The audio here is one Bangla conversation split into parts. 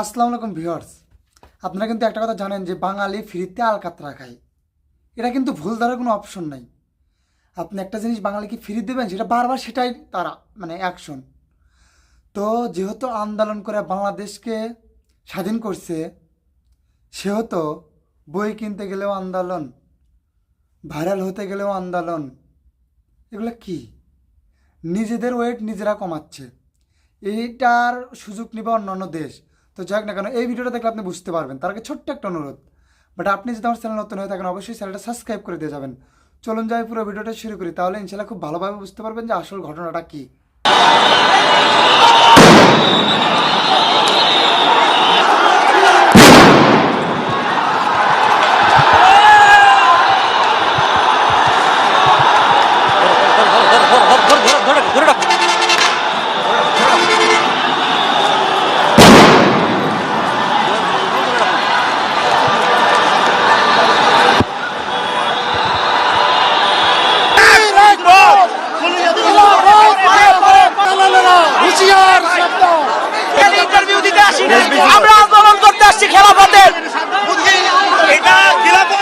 আসসালামু আলাইকুম ভিউয়ার্স। আপনারা কিন্তু একটা কথা জানেন যে বাঙালি ফ্রিতে আলকাতরা খায়। এটা কিন্তু ভুল ধরার কোনো অপশন নাই। আপনি একটা জিনিস বাঙালিকে ফ্রি দেবেন, সেটা বারবার সেটাই তারা অ্যাকশন। তো যেহেতু আন্দোলন করে বাংলাদেশকে স্বাধীন করছে, সেহেতু বই কিনতে গেলেও আন্দোলন, ভাইরাল হতে গেলেও আন্দোলন। এগুলো কি? নিজেদের ওয়েট নিজেরা কমাচ্ছে। এইটার সুযোগ নেবে অন্যান্য দেশ। তো যাক না কেন, এই ভিডিওটা দেখলে আপনি বুঝতে পারবেন। তার আগে ছোট্ট একটা অনুরোধ, বাট আপনি যদি আমার চ্যানেল নতুন হয়ে থাকেন অবশ্যই চ্যানেলটা সাবস্ক্রাইব করে দিয়ে যাবেন। চলুন যাই পুরো ভিডিওটা শুরু করি, তাহলে ইনশাল্লাহ খুব ভালোভাবে বুঝতে পারবেন যে আসল ঘটনাটা কী। ইন্টারভিউ দিতে আসি, আমরা আন্দোলন করতে আসছি খেলাফতের। এটা খেলাফত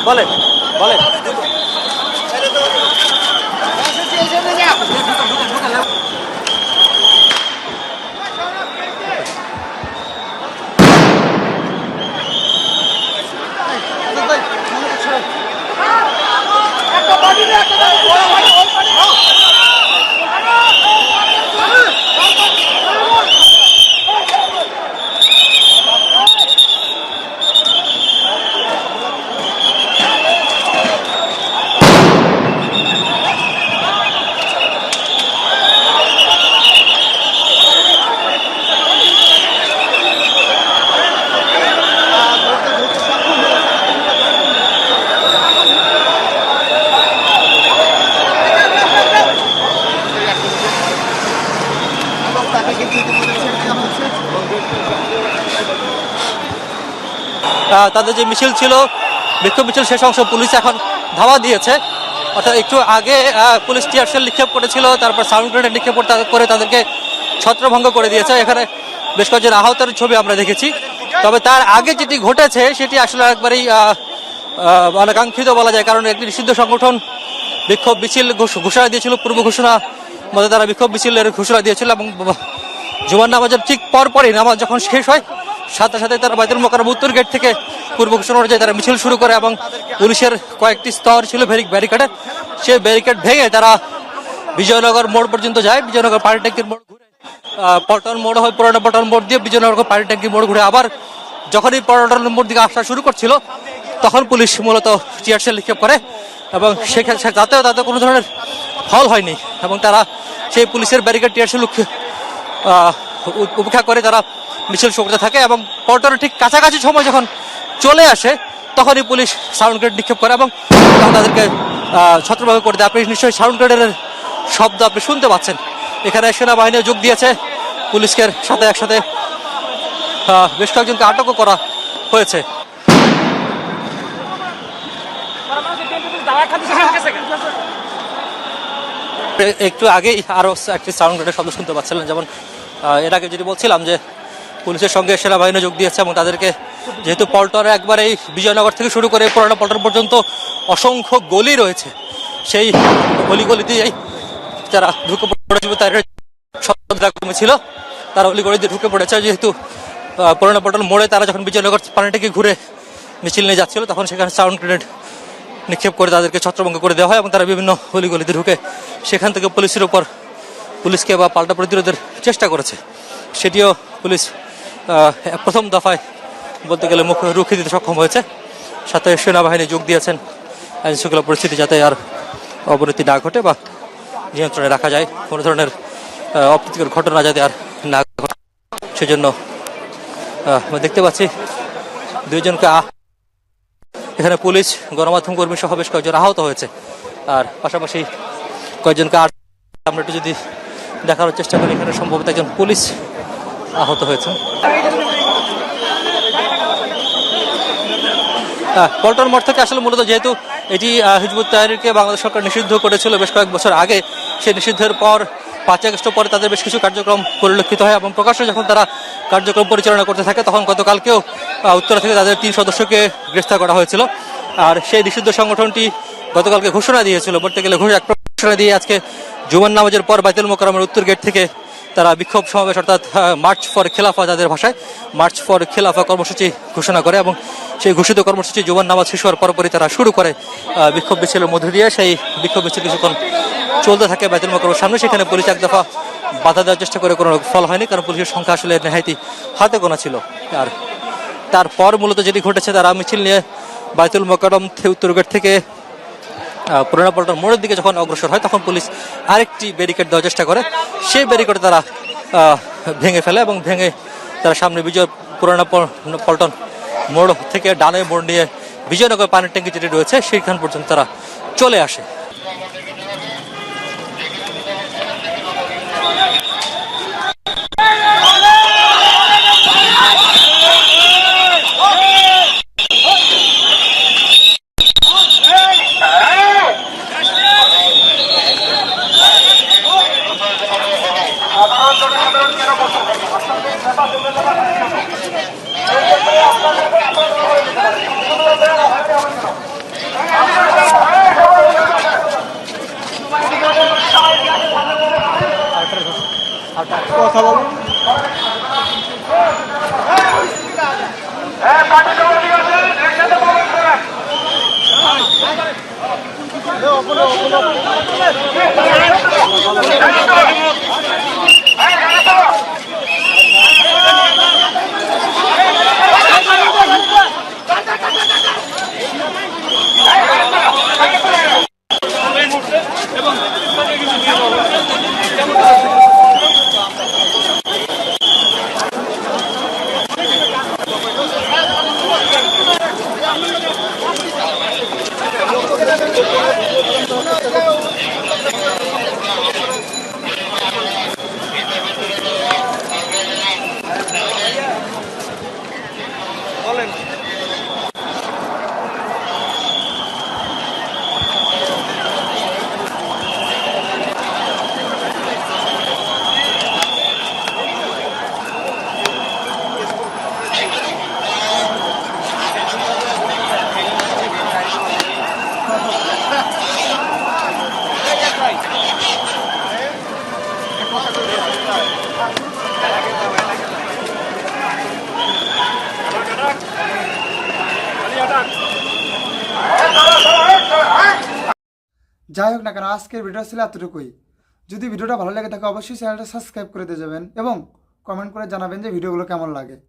বলেন বলেন একটা তাদের যে মিছিল ছিল, বিক্ষোভ মিছিল, শেষ অংশ পুলিশ এখন ধাওয়া দিয়েছে। অর্থাৎ একটু আগে পুলিশ টিয়ার শেল নিক্ষেপ করেছিল, তারপর সাউন্ড গ্রেনেড নিক্ষেপ করে তাদেরকে ছত্রভঙ্গ করে দিয়েছে। এখানে বেশ কয়েকজন আহতের ছবি আমরা দেখেছি। তবে তার আগে যেটি ঘটেছে সেটি আসলে একবারেই অনাকাঙ্ক্ষিত বলা যায়, কারণ একটি নিষিদ্ধ সংগঠন বিক্ষোভ মিছিল ঘোষণা দিয়েছিল, পূর্ব ঘোষণা মধ্যে তারা বিক্ষোভ মিছিলের ঘোষণা দিয়েছিল এবং জুমার নামাজের ঠিক পরপরই নামাজ যখন শেষ হয় সাথে সাথে তারা বাইতুল মোকাররম উত্তর গেট থেকে পূর্ব ঘোষণা অনুযায়ী তারা মিছিল শুরু করে এবং পুলিশের কয়েকটি স্তর ছিল ব্যারিকেডের, সেই ব্যারিকেড ভেঙে তারা বিজয়নগর মোড় পর্যন্ত যায়। বিজয়নগর পানি ট্যাঙ্কির মোড় ঘুরে পল্টন মোড় হয়, পুরানো পল্টন মোড় দিয়ে বিজয়নগর পানি ট্যাঙ্কির মোড় ঘুরে আবার যখনই পল্টন মোড় দিকে আসা শুরু করছিল তখন পুলিশ মূলত টিয়ার শেল নিক্ষেপ করে এবং সেক্ষেত্রে তাতে কোনো ধরনের ফল হয়নি এবং তারা সেই পুলিশের ব্যারিকেড টিয়ার শেল উপেক্ষা করে তারা মিছিল করতে থাকে এবং পল্টনের ঠিক কাছাকাছি সময় যখন চলে আসে তখনই পুলিশ সাউন্ড গ্রেনেড নিক্ষেপ করে এবং তাদেরকে ছত্রভঙ্গ করে দেয়। আপনি নিশ্চয়ই সাউন্ড গ্রেনেডের শব্দ আপনি শুনতে পাচ্ছেন। এখানে সেনাবাহিনীও যোগ দিয়েছে, পুলিশকে সাথে একসাথে বেশ কয়েকজনকে আটকও করা হয়েছে। একটু আগেই আরো একটি সাউন্ড গ্রেনেডের শব্দ শুনতে পাচ্ছিলেন। যেমন এর আগে যেটি বলছিলাম যে পুলিশের সঙ্গে সেনাবাহিনী যোগ দিয়েছে এবং তাদেরকে যেহেতু পল্টনে একবার এই বিজয়নগর থেকে শুরু করে পুরানো পল্টন পর্যন্ত অসংখ্য গলি রয়েছে, সেই গলি দিয়েই যারা ঢুকে পড়েছিল তারা কর্মী ছিল, তারা অলিগলি দিয়ে ঢুকে পড়েছে। যেহেতু পুরানো পল্টন মোড়ে তারা যখন বিজয়নগর পানিটাকে ঘুরে মিছিল নিয়ে যাচ্ছিল তখন সেখানে সাউন্ড গ্রেনেড নিক্ষেপ করে তাদেরকে ছত্রভঙ্গ করে দেওয়া হয় এবং তারা বিভিন্ন অলিগলিতে ঢুকে সেখান থেকে পুলিশকে বা পাল্টা প্রতিরোধের চেষ্টা করেছে। সেটিও পুলিশ প্রথম দফায় বলতে গেলে মুখ রুখে দিতে সক্ষম হয়েছে। সাথে সেনাবাহিনী যোগ দিয়েছেন আইন শৃঙ্খলা পরিস্থিতি যাতে আর অবনতি না ঘটে বা নিয়ন্ত্রণে রাখা যায়, কোনো ধরনের অপ্রীতিকর ঘটনা যাতে আর না ঘটে সেজন্য আমরা দেখতে পাচ্ছি দুইজনকে এখানে পুলিশ, গণমাধ্যম কর্মী সহ বেশ কয়েকজন আহত হয়েছে। আর পাশাপাশি কয়েকজনকে আমরা একটু যদি দেখানোর চেষ্টা করি, এখানে সম্ভবত একজন পুলিশ আহত হয়েছে। পল্টন মোড় থেকে আসলে মূলত যেহেতু এটি হিজবুত তাহরিরকে বাংলাদেশ সরকার নিষিদ্ধ করেছিল বেশ কয়েক বছর আগে, সেই নিষিদ্ধের পর 5 আগস্ট পরে তাদের বেশ কিছু কার্যক্রম পরিলক্ষিত হয় এবং প্রকাশ্যে যখন তারা কার্যক্রম পরিচালনা করতে থাকে তখন গতকালকেও উত্তরা থেকে তাদের 3 সদস্যকে গ্রেফতার করা হয়েছিল। আর সেই নিষিদ্ধ সংগঠনটি গতকালকে ঘোষণা দিয়েছিল, বলতে গেলে ঘোষণা দিয়ে আজকে জুমার নামাজের পর বাইতুল মোকাররমের উত্তর গেট থেকে তারা বিক্ষোভ সমাবেশ অর্থাৎ মার্চ ফর খেলাফা, তাদের ভাষায় মার্চ ফর খেলাফা কর্মসূচি ঘোষণা করে এবং সেই ঘোষিত কর্মসূচি জুমার নামাজ শেষ হওয়ার পরপরই তারা শুরু করে বিক্ষোভ মিছিলের মধ্যে দিয়ে। সেই বিক্ষোভ মিছিল কিছুক্ষণ চলতে থাকে বাইতুল মোকাররমের সামনে। সেখানে পুলিশ এক দফা বাধা দেওয়ার চেষ্টা করে, কোনো ফল হয়নি, কারণ পুলিশের সংখ্যা আসলে নেহায়তি হাতে গোনা ছিল। আর তারপর মূলত যেটি ঘটেছে, তারা মিছিল নিয়ে বাইতুল মোকাররম উত্তর গেট থেকে পুরানো পল্টন মোড়ের দিকে যখন অগ্রসর হয় তখন পুলিশ আরেকটি ব্যারিকেড দেওয়ার চেষ্টা করে, সেই ব্যারিকেড তারা ভেঙে ফেলে এবং ভেঙে তারা সামনে পুরানো পল্টন মোড় থেকে ডানে মোড় নিয়ে বিজয়নগর পানির ট্যাঙ্কি যেটি রয়েছে সেইখান পর্যন্ত তারা চলে আসে। কথা বলো। বলেন যাই হোক না কেন আজকের ভিডিও ছিল এতটুকুই। যদি ভিডিওটা ভালো লাগে থাকে অবশ্যই চ্যানেলটা সাবস্ক্রাইব করে দিয়ে যাবেন এবং কমেন্ট করে জানাবেন যে ভিডিওগুলো কেমন লাগে।